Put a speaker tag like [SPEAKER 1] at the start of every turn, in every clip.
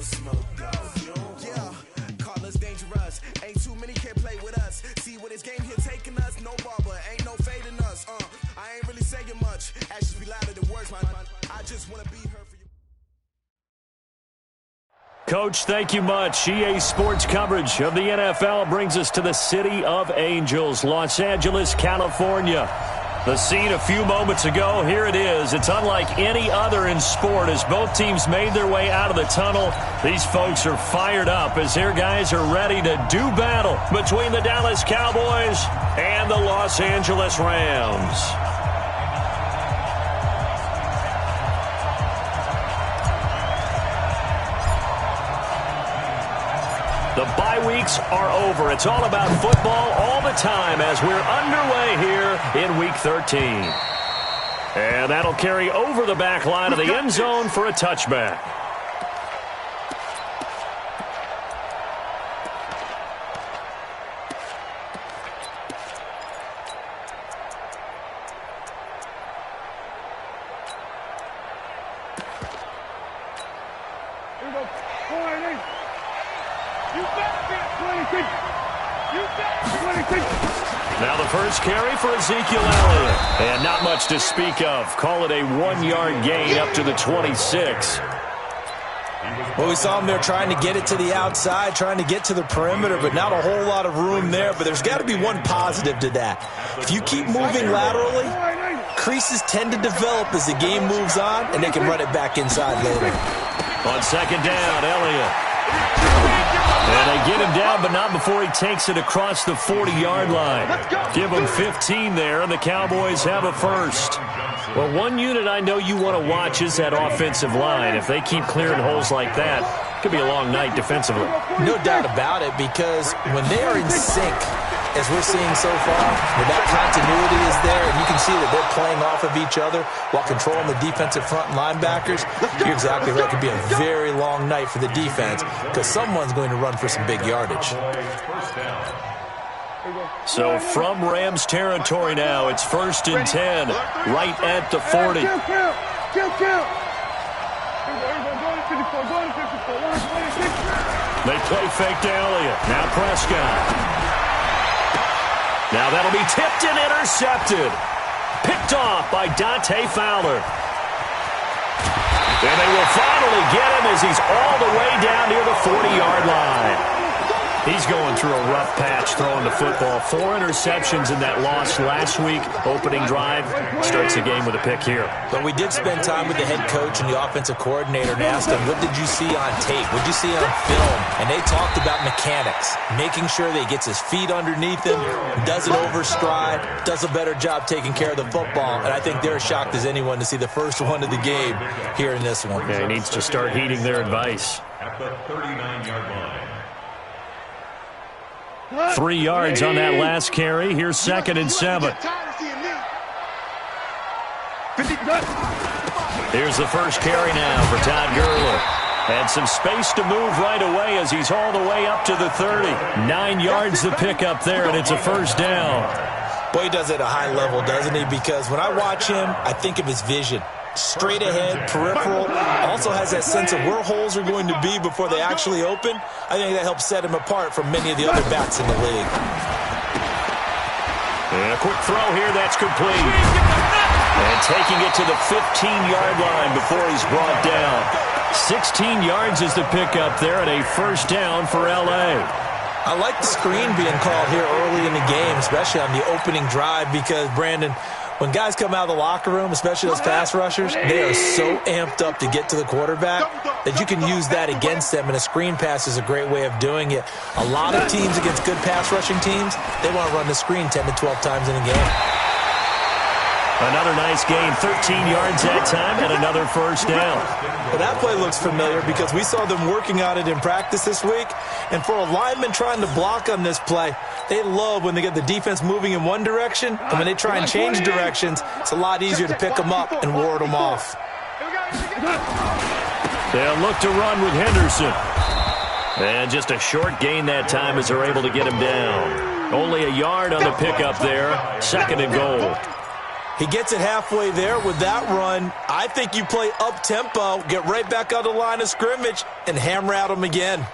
[SPEAKER 1] Yeah, call us dangerous. Ain't too many can play with us. See where this game here taking us. No barber, ain't no fading us. I ain't really saying much. Actions be louder than words, man. I just want to be heard for you.
[SPEAKER 2] Coach, thank you much. EA Sports coverage of the NFL brings us to the City of Angels, Los Angeles, California. The scene a few moments ago, here it is. It's unlike any other in sport as both teams made their way out of the tunnel. These folks are fired up as their guys are ready to do battle between the Dallas Cowboys and the Los Angeles Rams. The bye weeks are over. It's all about football all the time as we're underway here in Week 13. And that'll carry over the back line of the end zone for a touchback. Now the first carry for Ezekiel Elliott. And not much to speak of. Call it a 1-yard gain up to the 26.
[SPEAKER 3] Well, we saw him there trying to get it to the outside, trying to get to the perimeter, but not a whole lot of room there. But there's got to be one positive to that. If you keep moving laterally, creases tend to develop as the game moves on, and they can run it back inside later.
[SPEAKER 2] On second down, Elliott. And they get him down, but not before he takes it across the 40-yard line. Give him 15 there, and the Cowboys have a first. Well, one unit I know you want to watch is that offensive line. If they keep clearing holes like that, it could be a long night defensively.
[SPEAKER 3] No doubt about it, because when they are in sync, as we're seeing so far, when that continuity is there, and you can see that they're playing off of each other while controlling the defensive front linebackers, you're exactly right. It could be a very long night for the defense because someone's going to run for some big yardage.
[SPEAKER 2] So from Rams territory now, it's 1st and 10, right at the 40. They play fake to Elliott. Now Prescott. Now that'll be tipped and intercepted. Picked off by Dante Fowler. And they will finally get him as he's all the way down near the 40-yard line. He's going through a rough patch throwing the football. 4 interceptions in that loss last week. Opening drive starts the game with a pick here.
[SPEAKER 3] But we did spend time with the head coach and the offensive coordinator and asked them, what did you see on tape? What did you see on film? And they talked about mechanics, making sure that he gets his feet underneath him, doesn't overstride, does a better job taking care of the football. And I think they're as shocked as anyone to see the first one of the game here in this one.
[SPEAKER 2] Yeah, he needs to start heeding their advice.
[SPEAKER 4] At the 39-yard line.
[SPEAKER 2] 3 yards on that last carry. Here's 2nd and 7. Here's the first carry now for Todd Gurley. And some space to move right away as he's all the way up to the 30. 9 yards to pick up there, and it's a first down.
[SPEAKER 3] Boy, he does it at a high level, doesn't he? Because when I watch him, I think of his vision. Straight ahead, peripheral, also has that sense of where holes are going to be before they actually open. I think that helps set him apart from many of the other backs in the league.
[SPEAKER 2] And a quick throw here, that's complete. And taking it to the 15-yard line before he's brought down. 16 yards is the pickup there and a first down for L.A.
[SPEAKER 3] I like the screen being called here early in the game, especially on the opening drive, because, Brandon, when guys come out of the locker room, especially those pass rushers, they are so amped up to get to the quarterback that you can use that against them, and a screen pass is a great way of doing it. A lot of teams against good pass rushing teams, they want to run the screen 10 to 12 times in a game.
[SPEAKER 2] Another nice gain, 13 yards that time, and another first down.
[SPEAKER 3] Well, that play looks familiar because we saw them working on it in practice this week. And for a lineman trying to block on this play, they love when they get the defense moving in one direction, and when they try and change directions, it's a lot easier to pick them up and ward them off.
[SPEAKER 2] They'll look to run with Henderson. And just a short gain that time as they're able to get him down. Only a yard on the pickup there, 2nd and goal.
[SPEAKER 3] He gets it halfway there with that run. I think you play up-tempo, get right back on the line of scrimmage, and hammer at him again.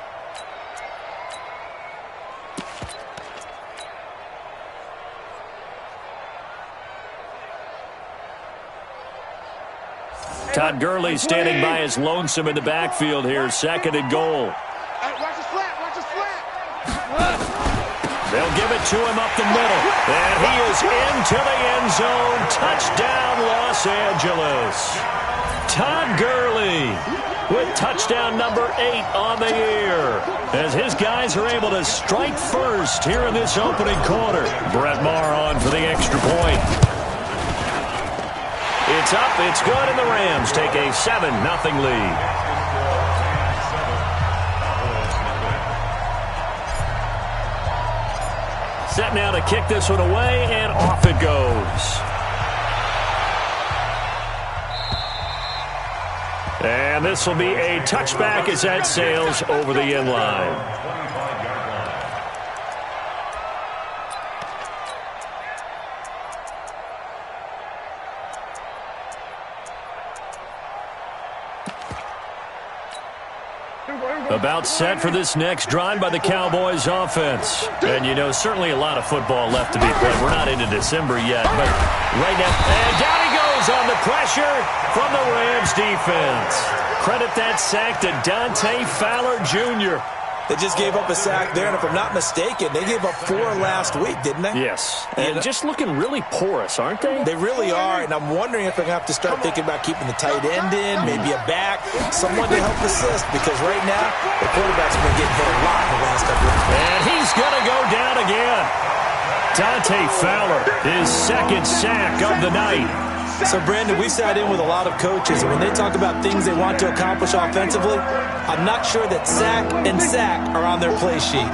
[SPEAKER 2] Todd Gurley standing by his lonesome in the backfield here, second and goal.
[SPEAKER 5] Watch his flat, watch his flat.
[SPEAKER 2] They'll give it to him up the middle, and he is into the end zone. Touchdown, Los Angeles. Todd Gurley with touchdown number 8 on the year, as his guys are able to strike first here in this opening quarter. Brett Maher on for the extra point. It's up, it's good, and the Rams take a 7-0 lead. Set now to kick this one away, and off it goes. And this will be a touchback as that sails over the end line. About set for this next drive by the Cowboys offense. And, you know, certainly a lot of football left to be played. We're not into December yet, but right now, and down he goes on the pressure from the Rams defense. Credit that sack to Dante Fowler Jr.
[SPEAKER 3] They just gave up a sack there, and if I'm not mistaken, they gave up 4 last week, didn't they?
[SPEAKER 2] Yes, and just looking really porous, aren't they?
[SPEAKER 3] They really are, and I'm wondering if they're going to have to start thinking about keeping the tight end in, maybe a back, someone to help assist, because right now, the quarterback's been getting hit a lot in the last couple of weeks.
[SPEAKER 2] And he's going to go down again. Dante Fowler, his second sack of the night.
[SPEAKER 3] So, Brandon, we sat in with a lot of coaches, and when they talk about things they want to accomplish offensively, I'm not sure that sack and sack are on their play sheet.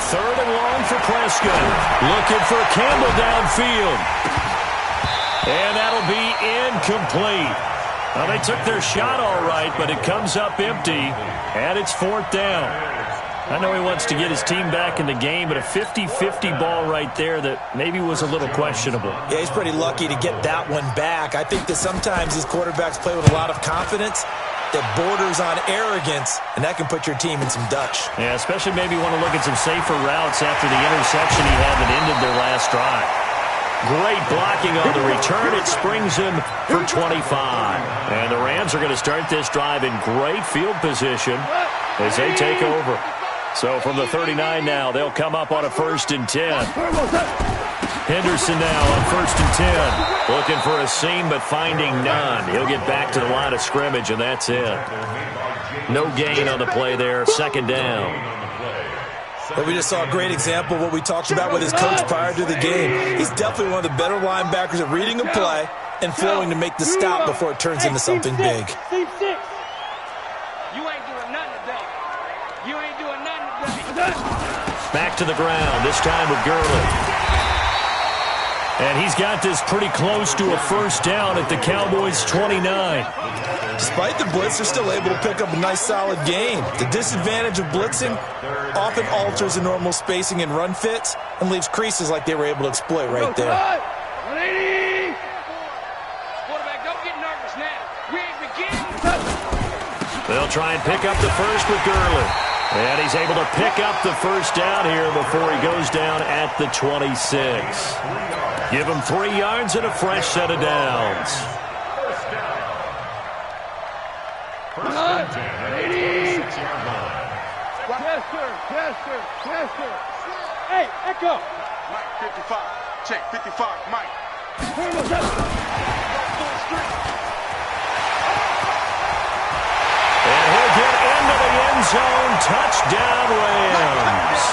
[SPEAKER 2] Third and long for Prescott. Looking for Campbell downfield. And that'll be incomplete. Well, they took their shot all right, but it comes up empty, and it's 4th down. I know he wants to get his team back in the game, but a 50-50 ball right there that maybe was a little questionable.
[SPEAKER 3] Yeah, he's pretty lucky to get that one back. I think that sometimes these quarterbacks play with a lot of confidence that borders on arrogance, and that can put your team in some Dutch.
[SPEAKER 2] Yeah, especially maybe want to look at some safer routes after the interception he had that ended their last drive. Great blocking on the return. It springs him for 25. And the Rams are going to start this drive in great field position as they take over. So from the 39 now, they'll come up on a 1st and 10. Henderson now on 1st and 10. Looking for a seam, but finding none. He'll get back to the line of scrimmage, and that's it. No gain on the play there. 2nd down.
[SPEAKER 3] But we just saw a great example of what we talked about with his coach prior to the game. He's definitely one of the better linebackers at reading a play and flowing to make the stop before it turns into something big.
[SPEAKER 5] You ain't doing nothing today. You ain't doing nothing today.
[SPEAKER 2] Back to the ground, this time with Gurley. And he's got this pretty close to a 1st down at the Cowboys' 29.
[SPEAKER 3] Despite the blitz, they're still able to pick up a nice, solid gain. The disadvantage of blitzing often alters the normal spacing and run fits and leaves creases like they were able to exploit right there.
[SPEAKER 5] 180. Quarterback, don't get nervous now. We ain't beginning.
[SPEAKER 2] They'll try and pick up the first with Gurley. And he's able to pick up the 1st down here before he goes down at the 26. Give him 3 yards and a fresh set of downs.
[SPEAKER 5] 180. Yes, sir. Hey, Echo. Mike, 55. Check, 55. Mike.
[SPEAKER 2] And he'll get into the end zone. Touchdown, Rams.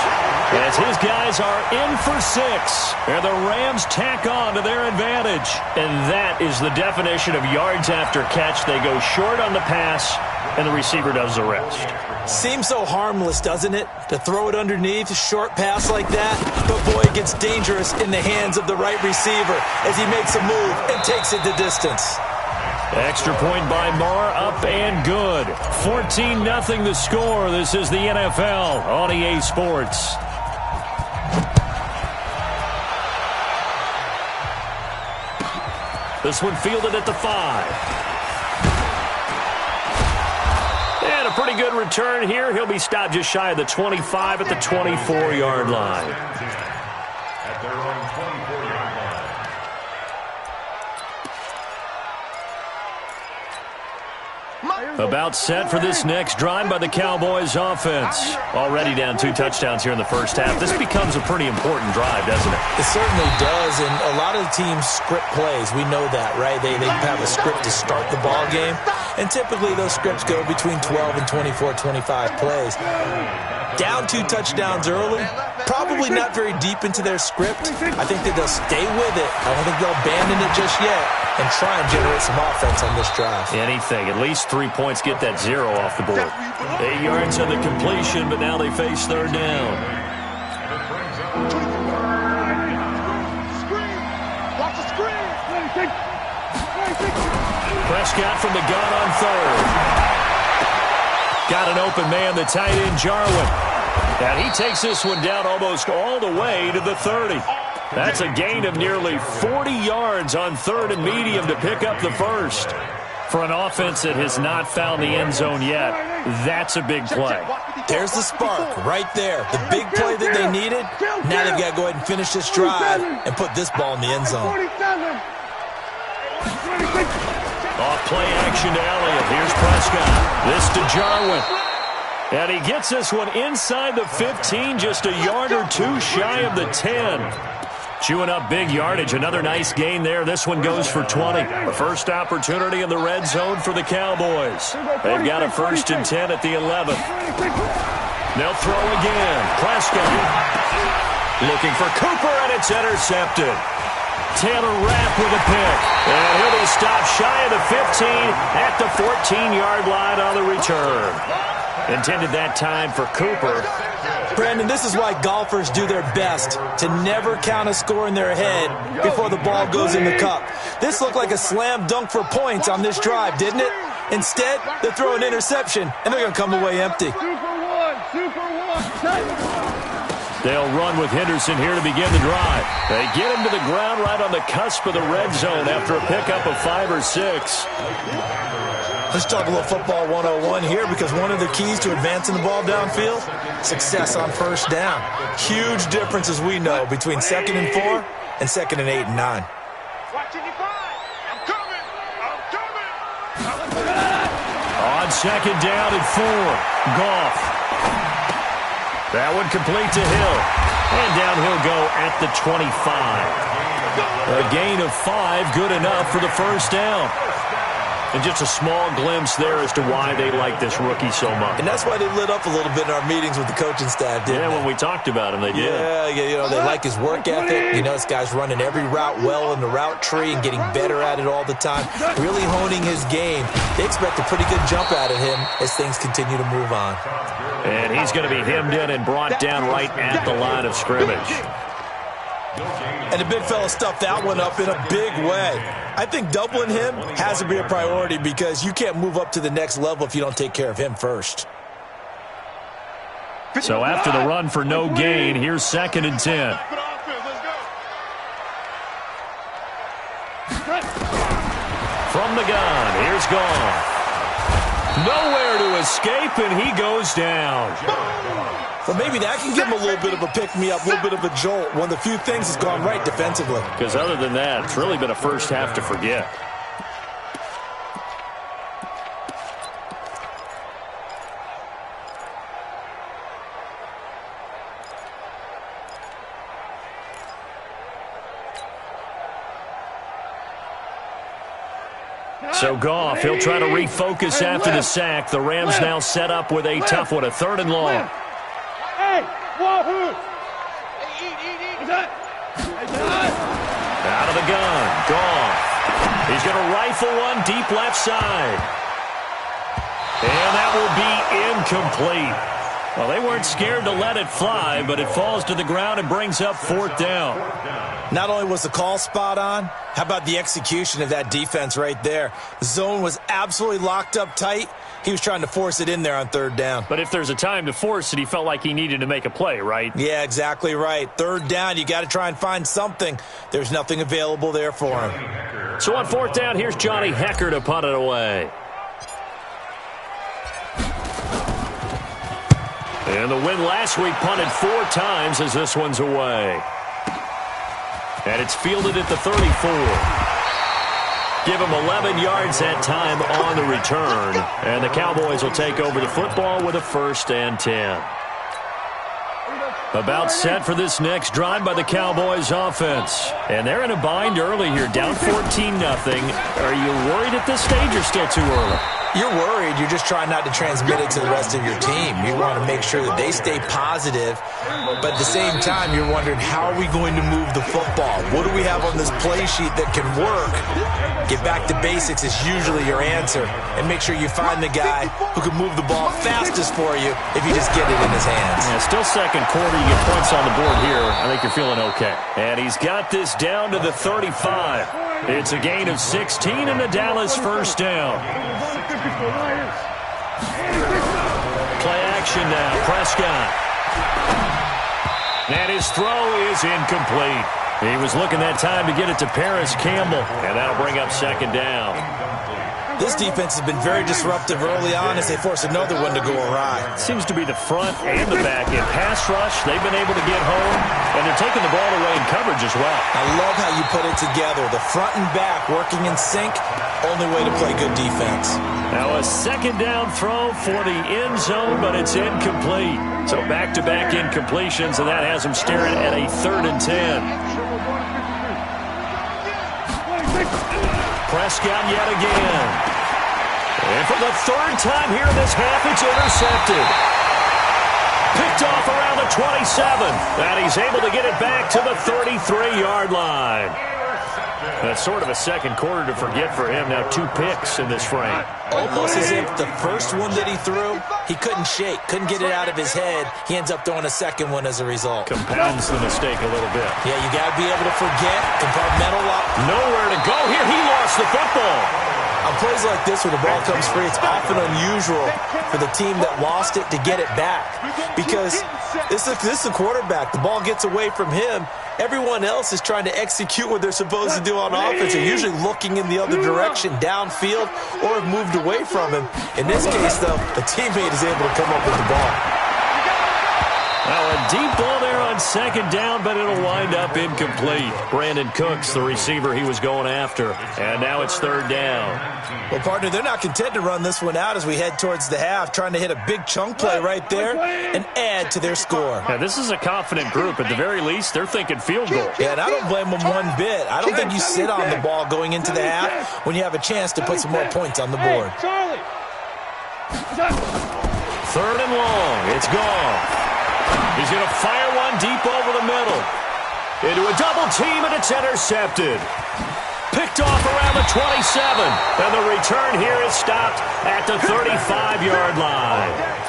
[SPEAKER 2] As his guys are in for 6. And the Rams tack on to their advantage. And that is the definition of yards after catch. They go short on the pass, and the receiver does the rest.
[SPEAKER 3] Seems so harmless, doesn't it? To throw it underneath, a short pass like that. But, boy, it gets dangerous in the hands of the right receiver as he makes a move and takes it the distance.
[SPEAKER 2] Extra point by Maher, up and good. 14-0 the score. This is the NFL on EA Sports. This one fielded at the 5. And a pretty good return here. He'll be stopped just shy of the 25 at the 24-yard line.
[SPEAKER 4] At their own 24-yard line.
[SPEAKER 2] About set for this next drive by the Cowboys offense. Already down 2 touchdowns here in the first half. This becomes a pretty important drive, doesn't it?
[SPEAKER 3] It certainly does, and a lot of the teams script plays. We know that, right? They have a script to start the ball game, and typically those scripts go between 12 and 24, 25 plays. Down 2 touchdowns early, probably not very deep into their script. I think that they'll stay with it. I don't think they'll abandon it just yet and try and generate some offense on this drive.
[SPEAKER 2] Anything. At least 3 points get that 0 off the board. 8 yards on the completion, but now they face third down. Prescott from the gun on third. Got an open man, the tight end, Jarwin. And he takes this one down almost all the way to the 30. That's a gain of nearly 40 yards on third and medium to pick up the first. For an offense that has not found the end zone yet, that's a big play.
[SPEAKER 3] There's the spark right there. The big play that they needed. Now they've got to go ahead and finish this drive and put this ball in the end zone.
[SPEAKER 2] Off play action to Elliott. Here's Prescott. This to Jarwin. And he gets this one inside the 15, just a yard or 2 shy of the 10. Chewing up big yardage. Another nice gain there. This one goes for 20. The first opportunity in the red zone for the Cowboys. They've got a 1st and 10 at the 11th. They'll throw again. Prescott looking for Cooper, and it's intercepted. Taylor Rapp with a pick. And he'll be stopped shy of the 15 at the 14-yard line on the return. Intended that time for Cooper.
[SPEAKER 3] Brandon, this is why golfers do their best to never count a score in their head before the ball goes in the cup. This looked like a slam dunk for points on this drive, didn't it? Instead, they throw an interception, and they're going to come away empty.
[SPEAKER 2] They'll run with Henderson here to begin the drive. They get him to the ground right on the cusp of the red zone after a pickup of 5 or 6.
[SPEAKER 3] Let's talk a little football 101 here, because one of the keys to advancing the ball downfield, success on first down. Huge difference, as we know, between 2nd and 4 and 2nd and 8 and 9.
[SPEAKER 2] On 2nd down and 4, Goff. That one complete to Hill. And down he'll go at the 25. A gain of 5, good enough for the first down. And just a small glimpse there as to why they like this rookie so much.
[SPEAKER 3] And that's why they lit up a little bit in our meetings with the coaching staff, didn't they?
[SPEAKER 2] When we talked about him, they did.
[SPEAKER 3] Yeah, they like his work ethic. You know, this guy's running every route well in the route tree and getting better at it all the time, really honing his game. They expect a pretty good jump out of him as things continue to move on.
[SPEAKER 2] And he's going to be hemmed in and brought down right at the line of scrimmage.
[SPEAKER 3] And the big fella stuffed that one up in a big way. I think doubling him has to be a priority, because you can't move up to the next level if you don't take care of him first.
[SPEAKER 2] So after the run for no gain, here's 2nd and 10. From the gun, here's Goff. Nowhere to escape, and he goes down.
[SPEAKER 3] Well, maybe that can give him a little bit of a pick-me-up, a little bit of a jolt. One of the few things that's gone right defensively.
[SPEAKER 2] Because other than that, it's really been a first half to forget. So Goff, he'll try to refocus after the sack. The Rams now set up with a tough one, a 3rd and long. Out of the gun, Goff. He's going to rifle one deep left side. And that will be incomplete. Well, they weren't scared to let it fly, but it falls to the ground and brings up 4th down.
[SPEAKER 3] Not only was the call spot on, how about the execution of that defense right there? The zone was absolutely locked up tight. He was trying to force it in there on 3rd down.
[SPEAKER 2] But if there's a time to force it, he felt like he needed to make a play, right?
[SPEAKER 3] Yeah, exactly right. 3rd down, you got to try and find something. There's nothing available there for him.
[SPEAKER 2] So on fourth down, here's Johnny Hecker to punt it away. And the win last week punted 4 times as this one's away. And it's fielded at the 34. Give him 11 yards that time on the return. And the Cowboys will take over the football with a 1st and 10. About set for this next drive by the Cowboys offense. And they're in a bind early here, down 14-0. Are you worried at this stage or still too early?
[SPEAKER 3] You're worried. You're just trying not to transmit it to the rest of your team. You want to make sure that they stay positive, but at the same time, you're wondering, how are we going to move the football? What do we have on this play sheet that can work? Get back to basics is usually your answer, and make sure you find the guy who can move the ball fastest for you if you just get it in his hands.
[SPEAKER 2] Yeah, still second quarter. You get points on the board here. I think you're feeling okay. And he's got this down to the 35. It's a gain of 16 and a Dallas 1st down. Play action now. Prescott. And his throw is incomplete. He was looking that time to get it to Paris Campbell. And that'll bring up 2nd down.
[SPEAKER 3] This defense has been very disruptive early on as they force another one to go awry.
[SPEAKER 2] Seems to be the front and the back end. Pass rush, they've been able to get home, and they're taking the ball away in coverage as well.
[SPEAKER 3] I love how you put it together. The front and back working in sync, only way to play good defense.
[SPEAKER 2] Now a 2nd down throw for the end zone, but it's incomplete. So back-to-back incompletions, and that has them staring at a 3rd and 10. Prescott yet again. And for the 3rd time here in this half, it's intercepted. Picked off around the 27. And he's able to get it back to the 33-yard line. That's sort of a second quarter to forget for him. Now 2 picks in this frame.
[SPEAKER 3] Almost as if the first one that he threw, he couldn't shake, couldn't get it out of his head. He ends up throwing a second one as a result.
[SPEAKER 2] Compounds the mistake a little bit.
[SPEAKER 3] Yeah, you got to be able to forget, compartmentalize.
[SPEAKER 2] Nowhere to go here. He lost the football.
[SPEAKER 3] On plays like this where the ball comes free, it's often unusual for the team that lost it to get it back. Because this is a quarterback. The ball gets away from him. Everyone else is trying to execute what they're supposed to do on offense. They're usually looking in the other direction, downfield, or have moved away from him. In this case, though, a teammate is able to come up with the ball.
[SPEAKER 2] Now a deep ball there on 2nd down, but it'll wind up incomplete. Brandon Cooks, the receiver he was going after. And now it's 3rd down.
[SPEAKER 3] Well, partner, they're not content to run this one out as we head towards the half, trying to hit a big chunk play right there and add to their score.
[SPEAKER 2] Yeah, this is a confident group. At the very least, they're thinking field goal.
[SPEAKER 3] Yeah, and I don't blame them one bit. I don't think you sit on the ball going into the half when you have a chance to put some more points on the board.
[SPEAKER 2] 3rd and long. It's gone. He's going to fire one deep over the middle. Into a double team, and it's intercepted. Picked off around the 27. And the return here is stopped at the 35-yard line.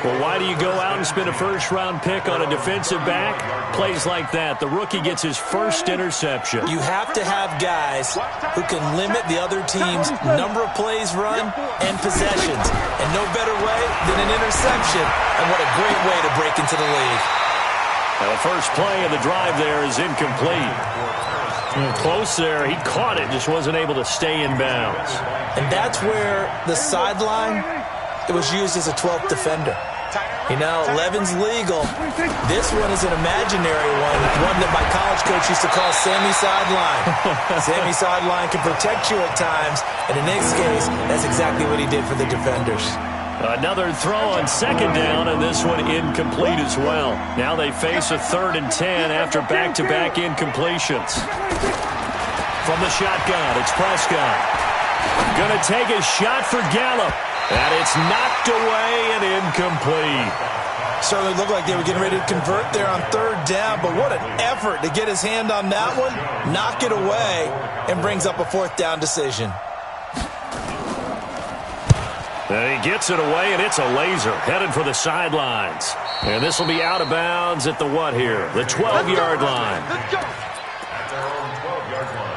[SPEAKER 2] Well, why do you go out and spend a first-round pick on a defensive back? Plays like that. The rookie gets his first interception.
[SPEAKER 3] You have to have guys who can limit the other team's number of plays run and possessions. And no better way than an interception. And what a great way to break into the league.
[SPEAKER 2] Now, the first play of the drive there is incomplete. Close there. He caught it, just wasn't able to stay in bounds.
[SPEAKER 3] And that's where the sideline, it was used as a 12th defender. You know, 11's legal. This one is an imaginary one that my college coach used to call Sammy Sideline. Sammy Sideline can protect you at times, and in this case, that's exactly what he did for the defenders.
[SPEAKER 2] Another throw on 2nd down, and this one incomplete as well. Now they face a 3rd and 10 after back-to-back incompletions. From the shotgun, it's Prescott. Going to take a shot for Gallup. And it's knocked away and incomplete.
[SPEAKER 3] Certainly looked like they were getting ready to convert there on 3rd down, but what an effort to get his hand on that one, knock it away, and brings up a 4th down decision.
[SPEAKER 2] And he gets it away, and it's a laser headed for the sidelines. And this will be out of bounds at the what here? The 12-yard line.
[SPEAKER 4] At their own 12-yard line.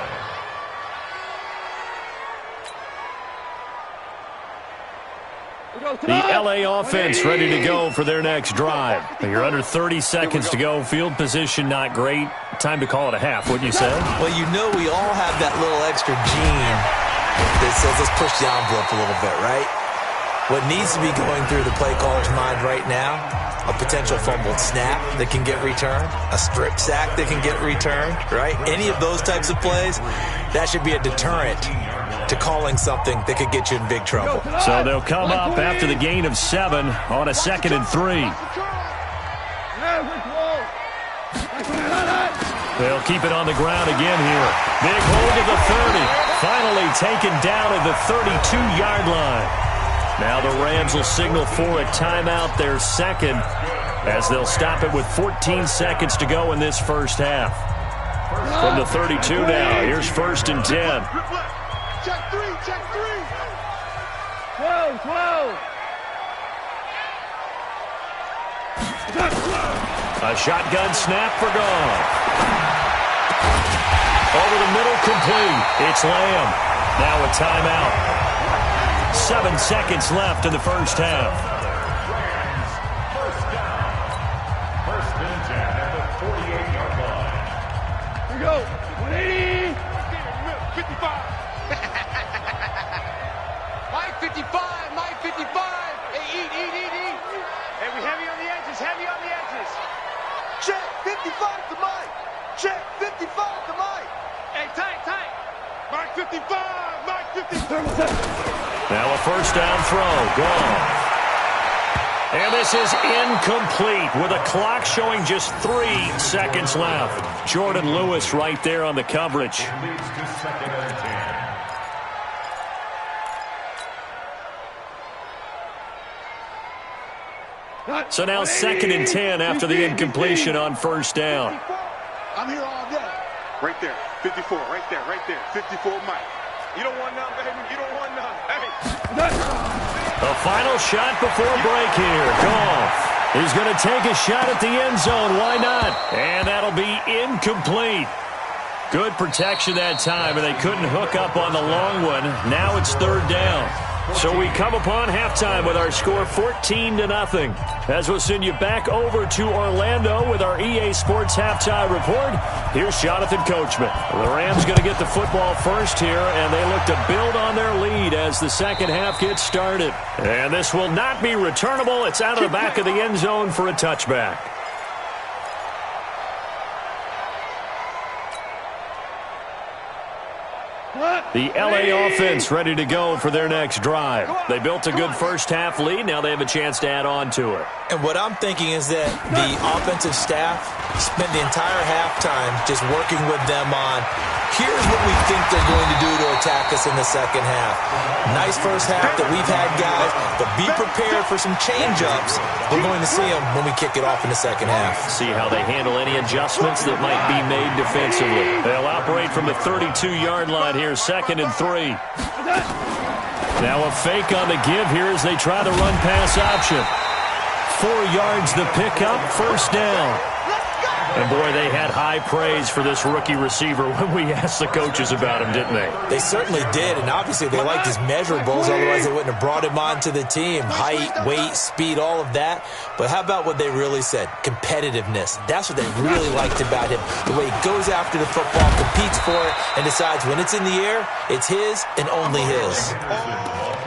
[SPEAKER 2] The LA offense ready to go for their next drive. You're under 30 seconds to go. Field position not great. Time to call it a half, wouldn't you say?
[SPEAKER 3] Well, you know we all have that little extra gene that says let's push the envelope a little bit, right? What needs to be going through the play caller's mind right now, a potential fumbled snap that can get returned, a strip sack that can get returned, right? Any of those types of plays, that should be a deterrent to calling something that could get you in big trouble.
[SPEAKER 2] So they'll come up after the gain of 7 on a 2nd and 3. They'll keep it on the ground again here. Big hold of the 30. Finally taken down at the 32-yard line. Now the Rams will signal for a timeout, their second, as they'll stop it with 14 seconds to go in this first half. From the 32 now, here's 1st and 10.
[SPEAKER 5] Check 3, check 3. 12.
[SPEAKER 2] A shotgun snap for Goff. Over the middle, complete. It's Lamb. Now a timeout. 7 seconds left in the first half.
[SPEAKER 4] First down. 1st and 10 at the 48-yard line.
[SPEAKER 5] Here we go. 180. 55. Mike 55. Mike 55. Hey, eat. Hey, we heavy on the edges. Check 55 to Mike. Check 55 to Mike. Hey, tight. Mike 55. Mike 55.
[SPEAKER 2] Now a first down throw. Gone. And this is incomplete with a clock showing just 3 seconds left. Jordan Lewis right there on the coverage.
[SPEAKER 4] It leads to 2nd and 10.
[SPEAKER 2] So now 2nd and 10 after the incompletion on first down.
[SPEAKER 5] I'm here all day. Right there. 54. Right there. 54 Mike. You don't want none, baby. You don't want none. Hey.
[SPEAKER 2] A final shot before break here. Goff is going to take a shot at the end zone. Why not? And that'll be incomplete. Good protection that time, and they couldn't hook up on the long one. Now it's 3rd down. So we come upon halftime with our score 14-0. As we'll send you back over to Orlando with our EA Sports halftime report, here's Jonathan Coachman. The Rams going to get the football first here, and they look to build on their lead as the second half gets started. And this will not be returnable. It's out of the back of the end zone for a touchback. The LA offense ready to go for their next drive. They built a good first half lead. Now they have a chance to add on to it.
[SPEAKER 3] And what I'm thinking is that the offensive staff spent the entire halftime just working with them on, here's what we think they're going to do to attack us in the second half. Nice first half that we've had, guys, but be prepared for some change-ups. We're going to see them when we kick it off in the second half.
[SPEAKER 2] See how they handle any adjustments that might be made defensively. They'll operate from the 32-yard line here, 2nd and 3. Now a fake on the give here as they try the run-pass option. 4 yards the pickup, first down. And, boy, they had high praise for this rookie receiver when we asked the coaches about him, didn't they?
[SPEAKER 3] They certainly did, and obviously they liked his measurables, otherwise they wouldn't have brought him onto the team. Height, weight, speed, all of that. But how about what they really said? Competitiveness. That's what they really liked about him. The way he goes after the football, competes for it, and decides when it's in the air, it's his and only his.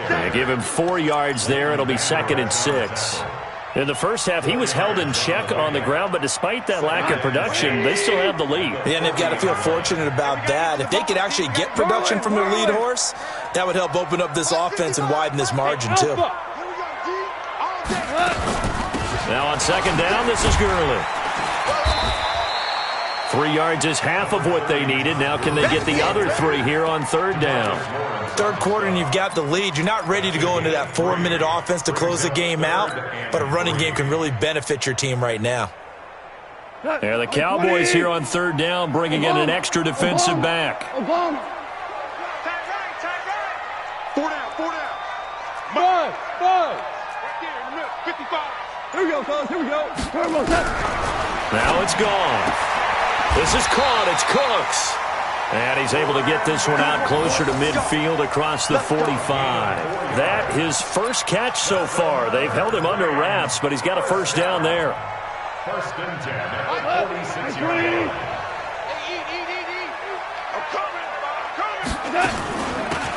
[SPEAKER 2] They give him 4 yards there. It'll be 2nd and 6. In the first half, he was held in check on the ground, but despite that lack of production, they still have the lead.
[SPEAKER 3] Yeah, and they've got to feel fortunate about that. If they could actually get production from their lead horse, that would help open up this offense and widen this margin, too.
[SPEAKER 2] Now on 2nd down, this is Gurley. 3 yards is half of what they needed. Now can they get the other 3 here on 3rd down?
[SPEAKER 3] 3rd quarter and you've got the lead. You're not ready to go into that 4-minute offense to close the game out, but a running game can really benefit your team right now.
[SPEAKER 2] Yeah, the Cowboys here on 3rd down bringing in an extra defensive back.
[SPEAKER 5] 4 down. 5. Right there in the middle. 55. Here we go, fellas. Here we go.
[SPEAKER 2] Now it's gone. This is caught. It's Cooks. And he's able to get this one out closer to midfield across the 45. That his first catch so far. They've held him under wraps, but he's got a first down there.
[SPEAKER 4] First and 10 at the 46-yard line.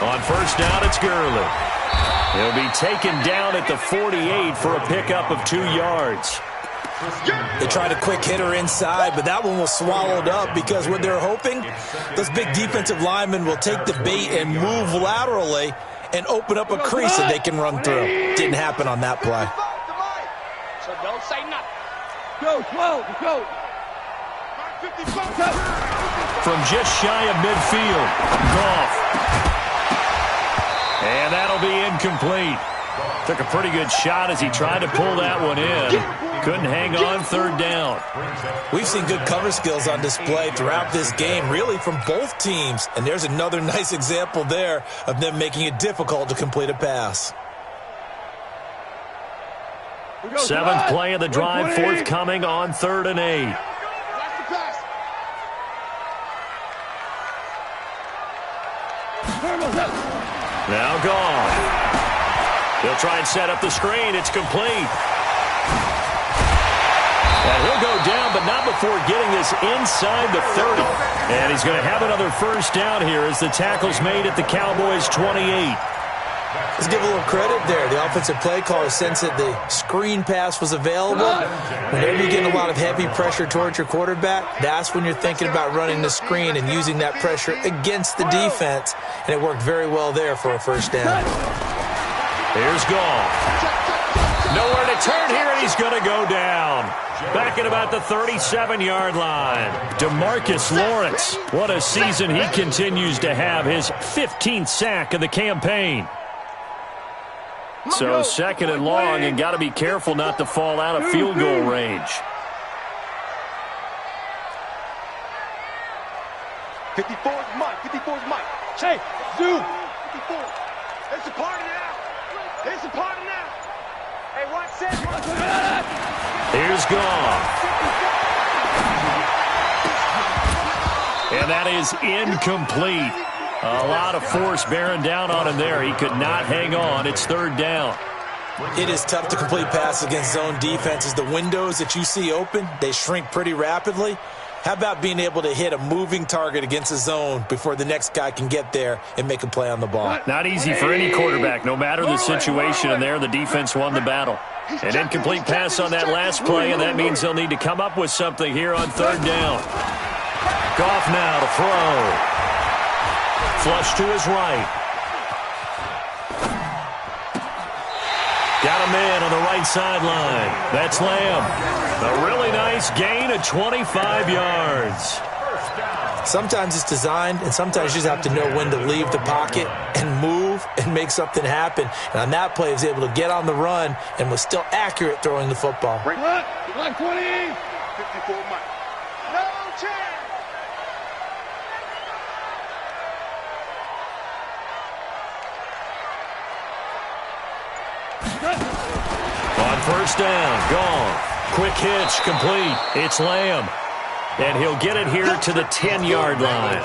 [SPEAKER 2] On first down, it's Gurley. He'll be taken down at the 48 for a pickup of 2 yards.
[SPEAKER 3] They tried a quick hitter inside, but that one was swallowed up because what they're hoping, those big defensive linemen will take the bait and move laterally and open up a crease that they can run through. Didn't happen on that play.
[SPEAKER 5] So don't say nothing. Go, go.
[SPEAKER 2] From just shy of midfield, Goff. And that'll be incomplete. Took a pretty good shot as he tried to pull that one in. Couldn't hang on third down.
[SPEAKER 3] We've seen good cover skills on display throughout this game, really from both teams. And there's another nice example there of them making it difficult to complete a pass.
[SPEAKER 2] 7th play of the drive forthcoming on 3rd and 8. Now gone. He'll try and set up the screen. It's complete. And he'll go down, but not before getting this inside the 30. And he's going to have another first down here as the tackle's made at the Cowboys' 28.
[SPEAKER 3] Let's give a little credit there. The offensive play caller sensed that the screen pass was available. Whenever you're getting a lot of heavy pressure towards your quarterback, that's when you're thinking about running the screen and using that pressure against the defense. And it worked very well there for a first down.
[SPEAKER 2] Here's Goff. Nowhere to turn here, and he's going to go down. Back at about the 37-yard line. DeMarcus Lawrence. What a season he continues to have. His 15th sack of the campaign. So 2nd and long, and got to be careful not to fall out of field goal range.
[SPEAKER 5] 54's Mike. 54's Mike. Hey, zoom. 54. It's a party now. It's a party now. Hey, watch that.
[SPEAKER 2] Here's Goff. And that is incomplete. A lot of force bearing down on him there. He could not hang on. It's 3rd down.
[SPEAKER 3] It is tough to complete passes against zone defenses. The windows that you see open, they shrink pretty rapidly. How about being able to hit a moving target against a zone before the next guy can get there and make a play on the ball?
[SPEAKER 2] Not easy for any quarterback, no matter the situation. And there, the defense won the battle. An incomplete pass on that last play, and that means they'll need to come up with something here on 3rd down. Goff now to throw. Flush to his right. Got a man on the right sideline. That's Lamb. A really nice gain of 25 yards.
[SPEAKER 3] Sometimes it's designed, and sometimes you just have to know when to leave the pocket and move and make something happen. And on that play, he was able to get on the run and was still accurate throwing the football.
[SPEAKER 5] Like 20. 54 Mike. No chance.
[SPEAKER 2] On first down, gone. Quick hitch, complete. It's Lamb. And he'll get it here to the 10-yard line.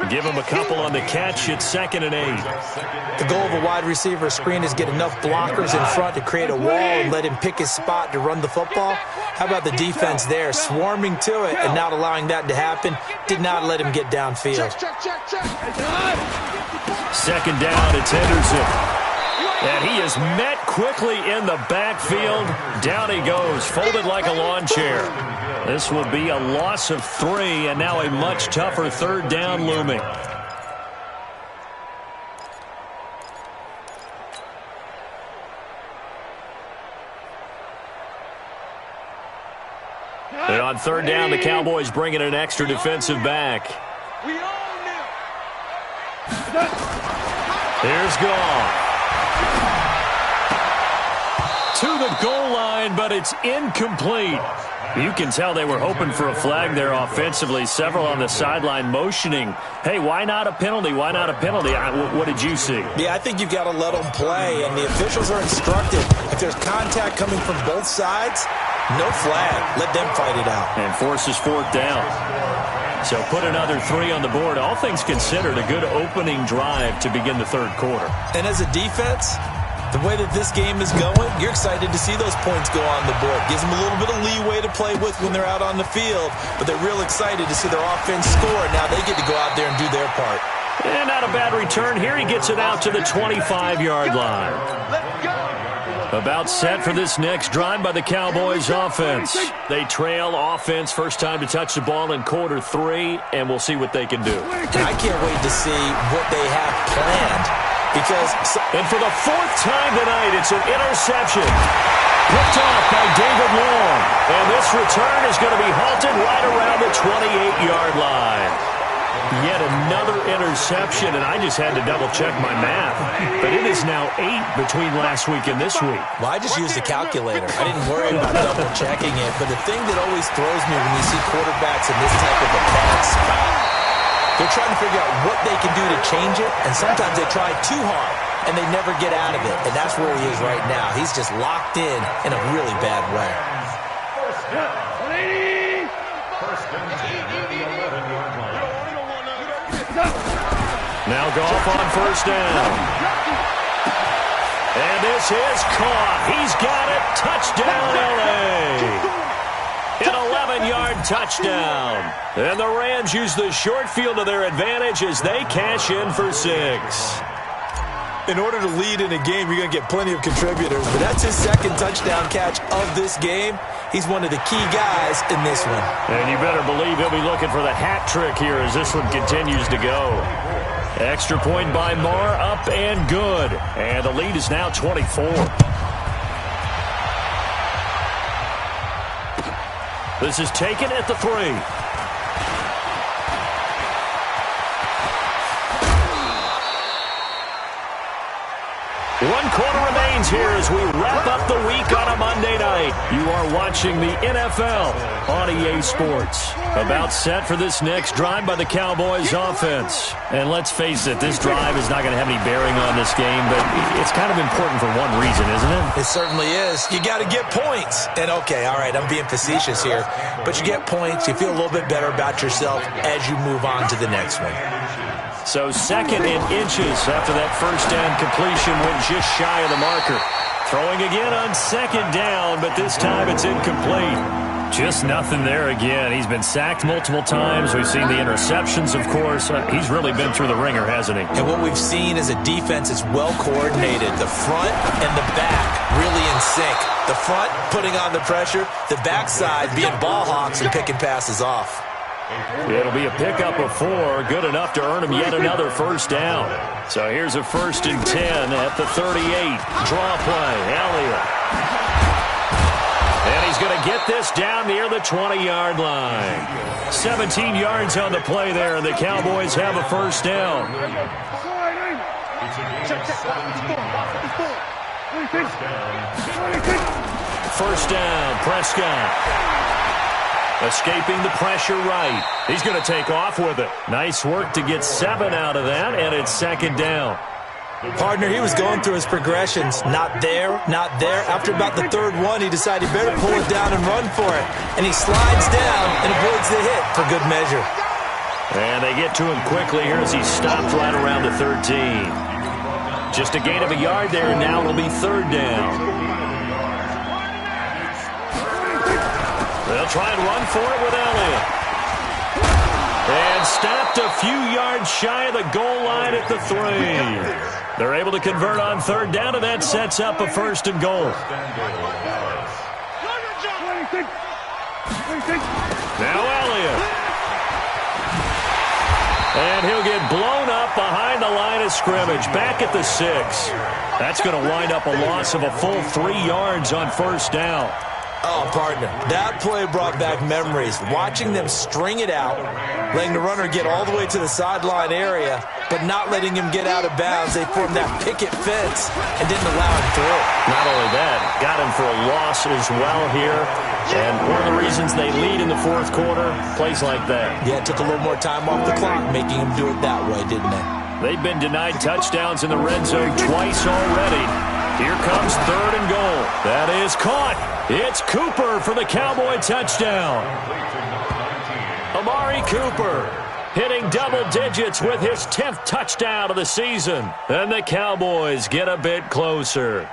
[SPEAKER 2] Give him a couple on the catch. It's 2nd and 8.
[SPEAKER 3] The goal of a wide receiver screen is get enough blockers in front to create a wall and let him pick his spot to run the football. How about the defense there, swarming to it and not allowing that to happen? Did not let him get downfield.
[SPEAKER 2] 2nd down, it's Henderson. And he is met quickly in the backfield. Down he goes, folded like a lawn chair. This will be a loss of 3, and now a much tougher 3rd down looming. And on 3rd down, the Cowboys bring in an extra defensive back. Here's Goff. To the goal line, but it's incomplete. You can tell they were hoping for a flag there offensively. Several on the sideline motioning, hey, why not a penalty? Why not a penalty? What did you see?
[SPEAKER 3] Yeah, I think you've got to let them play, and the officials are instructed. If there's contact coming from both sides, no flag. Let them fight it out.
[SPEAKER 2] And forces 4th down. So put another 3 on the board. All things considered, a good opening drive to begin the third quarter.
[SPEAKER 3] And as a defense, the way that this game is going, you're excited to see those points go on the board. Gives them a little bit of leeway to play with when they're out on the field, but they're real excited to see their offense score. Now they get to go out there and do their part.
[SPEAKER 2] And not a bad return here. He gets it out to the 25-yard line. About set for this next drive by the Cowboys offense. They trail offense, first time to touch the ball in quarter 3, and we'll see what they can do.
[SPEAKER 3] And I can't wait to see what they have planned.
[SPEAKER 2] And for the 4th time tonight, it's an interception. Picked off by David Long. And this return is going to be halted right around the 28-yard line. Yet another interception, and I just had to double-check my math. But it is now 8 between last week and this week.
[SPEAKER 3] Well, I just used a calculator. I didn't worry about double-checking it. But the thing that always throws me when you see quarterbacks in this type of a bad spot, they're trying to figure out what they can do to change it, and sometimes they try too hard, and they never get out of it. And that's where he is right now. He's just locked in a really bad way.
[SPEAKER 2] Now Goff on first down. And this is caught. He's got it. Touchdown, L.A. An 11-yard touchdown. And the Rams use the short field to their advantage as they cash in for 6.
[SPEAKER 3] In order to lead in a game, you're going to get plenty of contributors, but that's his 2nd touchdown catch of this game. He's one of the key guys in this one.
[SPEAKER 2] And you better believe he'll be looking for the hat trick here as this one continues to go. Extra point by Marr, up and good. And the lead is now 24. This is taken at the 3. 1 quarter remains here as we wrap up the week on a Monday night. You are watching the NFL on EA Sports. About set for this next drive by the Cowboys offense. And let's face it, this drive is not going to have any bearing on this game, but it's kind of important for one reason, isn't it?
[SPEAKER 3] It certainly is. You got to get points. And okay, all right, I'm being facetious here, but you get points, you feel a little bit better about yourself as you move on to the next one.
[SPEAKER 2] So 2nd and inches after that first down completion went just shy of the marker. Throwing again on 2nd down, but this time it's incomplete. Just nothing there again. He's been sacked multiple times. We've seen the interceptions, of course. He's really been through the ringer, hasn't he?
[SPEAKER 3] And what we've seen is a defense that's well coordinated. The front and the back really in sync. The front putting on the pressure, the backside being ball hawks and picking passes off.
[SPEAKER 2] It'll be a pickup of 4, good enough to earn him yet another first down. So here's a 1st and 10 at the 38. Draw play, Elliott. And he's going to get this down near the 20-yard line. 17 yards on the play there, and the Cowboys have a first down. First down, Prescott. Escaping the pressure right. He's going to take off with it. Nice work to get 7 out of that, and it's 2nd down.
[SPEAKER 3] Partner, he was going through his progressions. Not there, not there. After about the 3rd one, he decided he better pull it down and run for it. And he slides down and avoids the hit for good measure.
[SPEAKER 2] And they get to him quickly here as he stopped right around the 13. Just a gain of a yard there, and now it'll be 3rd down. They'll try and run for it with Elliott. And stopped a few yards shy of the goal line at the 3. They're able to convert on 3rd down, and that sets up a 1st and goal. Now Elliott. And he'll get blown up behind the line of scrimmage, back at the 6. That's going to wind up a loss of a full 3 yards on 1st down.
[SPEAKER 3] Oh, partner, that play brought back memories. Watching them string it out, letting the runner get all the way to the sideline area, but not letting him get out of bounds. They formed that picket fence and didn't allow him through.
[SPEAKER 2] Not only that, got him for a loss as well here. And one of the reasons they lead in the 4th quarter, plays like that.
[SPEAKER 3] Yeah, it took a little more time off the clock, making him do it that way, didn't they?
[SPEAKER 2] They've been denied touchdowns in the red zone twice already. Here comes 3rd and goal. That is caught. It's Cooper for the Cowboy touchdown. Amari Cooper hitting double digits with his 10th touchdown of the season. And the Cowboys get a bit closer.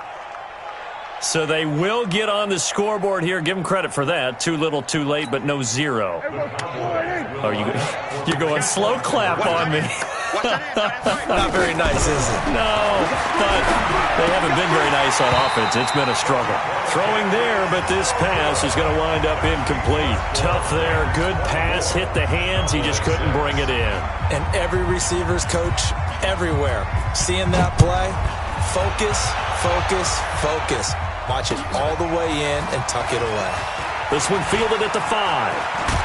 [SPEAKER 2] So they will get on the scoreboard here. Give them credit for that. Too little, too late, but no zero. Oh, you're going slow clap on me.
[SPEAKER 3] Not very nice, is it?
[SPEAKER 2] No, but they haven't been very nice on offense. It's been a struggle. Throwing there, but this pass is going to wind up incomplete. Tough there. Good pass. Hit the hands. He just couldn't bring it in.
[SPEAKER 3] And every receiver's coach everywhere. Seeing that play, focus, focus, focus. Watch it all the way in and tuck it away.
[SPEAKER 2] This one fielded at the 5.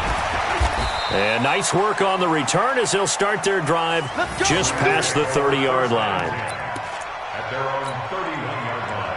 [SPEAKER 2] And nice work on the return as they'll start their drive just past the 30-yard line.
[SPEAKER 4] At their own 31-yard line.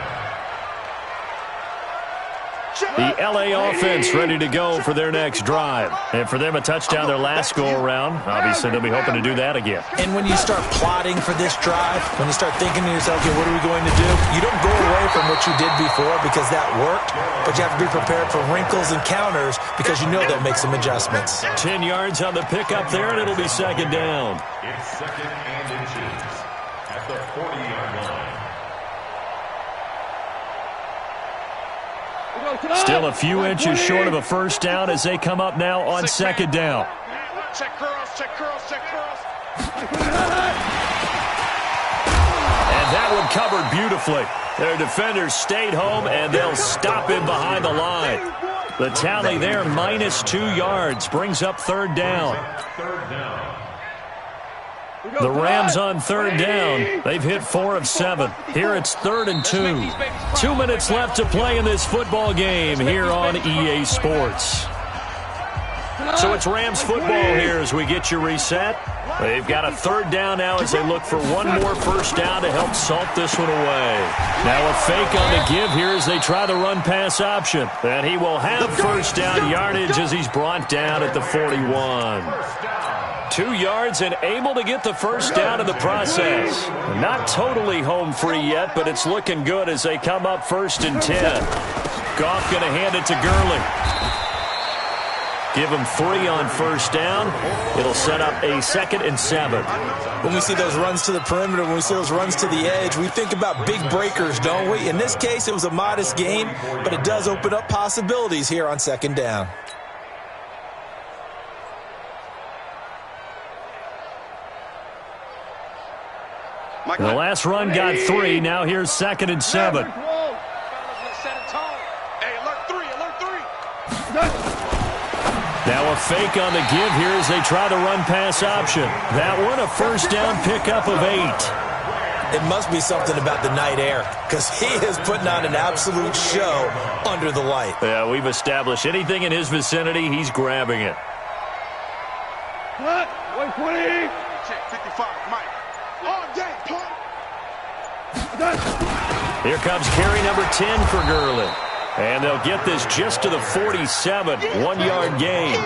[SPEAKER 2] The L.A. offense ready to go for their next drive. And for them, a touchdown their last go-around. Obviously, they'll be hoping to do that again.
[SPEAKER 3] And when you start plotting for this drive, when you start thinking to yourself, okay, what are we going to do? You don't go away from what you did before because that worked, but you have to be prepared for wrinkles and counters because you know they'll make some adjustments.
[SPEAKER 2] 10 yards on the pickup there, and it'll be second down.
[SPEAKER 4] It's second and inches at the 40-yard line.
[SPEAKER 2] Still a few inches short of a first down as they come up now on second down.
[SPEAKER 5] Check curls, check curls, check curls.
[SPEAKER 2] And that one covered beautifully. Their defenders stayed home, and they'll stop him behind the line. The tally there, -2 yards, brings up third down.
[SPEAKER 4] Third down.
[SPEAKER 2] The Rams on third down. They've hit 4 of 7. Here it's 3rd and 2. 2 minutes left to play in this football game here on EA Sports. So it's Rams football here as we get you reset. They've got a third down now as they look for one more first down to help salt this one away. Now a fake on the give here as they try the run-pass option. And he will have first down yardage as he's brought down at the 41. 2 yards and able to get the first down in the process. Not totally home free yet, but it's looking good as they come up 1st and 10. Goff going to hand it to Gurley. Give him 3 on first down. It'll set up a 2nd and 7.
[SPEAKER 3] When we see those runs to the perimeter, when we see those runs to the edge, we think about big breakers, don't we? In this case, it was a modest gain, but it does open up possibilities here on second down.
[SPEAKER 2] The last run got 3. Now here's 2nd and 7.
[SPEAKER 5] Hey, alert 3, alert 3.
[SPEAKER 2] Now a fake on the give here as they try the run-pass option. That one a first down pickup of 8.
[SPEAKER 3] It must be something about the night air because he is putting on an absolute show under the light.
[SPEAKER 2] Yeah, we've established anything in his vicinity, he's grabbing it.
[SPEAKER 5] 120. Check 55, Mike. On game, punt.
[SPEAKER 2] Here comes carry number 10 for Gurley. And they'll get this just to the 47, 1-yard gain.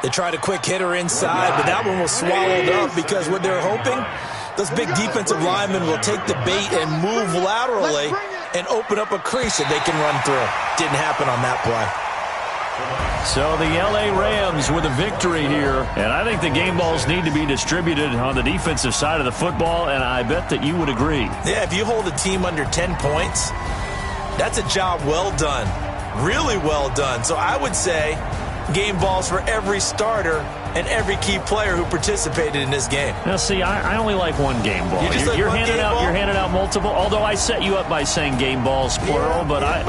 [SPEAKER 3] They tried a quick hitter inside, but that one was swallowed up because what they're hoping, those big defensive linemen will take the bait and move laterally and open up a crease that they can run through. Didn't happen on that play.
[SPEAKER 2] So the L.A. Rams with a victory here. And I think the game balls need to be distributed on the defensive side of the football, and I bet that you would agree.
[SPEAKER 3] Yeah, if you hold a team under 10 points, that's a job well done. Really well done. So I would say game balls for every starter and every key player who participated in this game.
[SPEAKER 2] Now, see, I only like one game ball. You're handing out multiple. Although I set you up by saying game balls plural, but I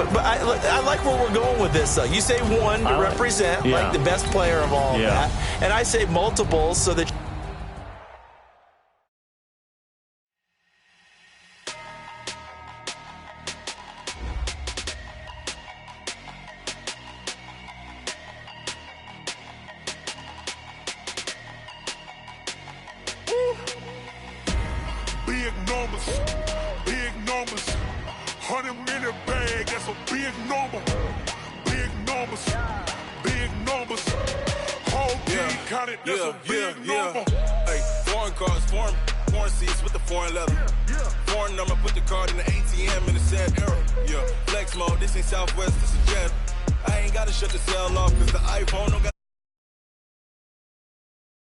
[SPEAKER 3] like where we're going with this. You say one to represent like the best player of all of that, and I say multiples so that.
[SPEAKER 6] Big numbers, 100-minute bag, that's a big number. Big numbers, whole team counted, that's a big number.
[SPEAKER 7] Hey, foreign cars, foreign seats with the foreign leather. Foreign number, put the card in the ATM in the sad era. Yeah, flex mode, this ain't Southwest, this is Jet. I ain't gotta shut the cell off, cause the iPhone don't got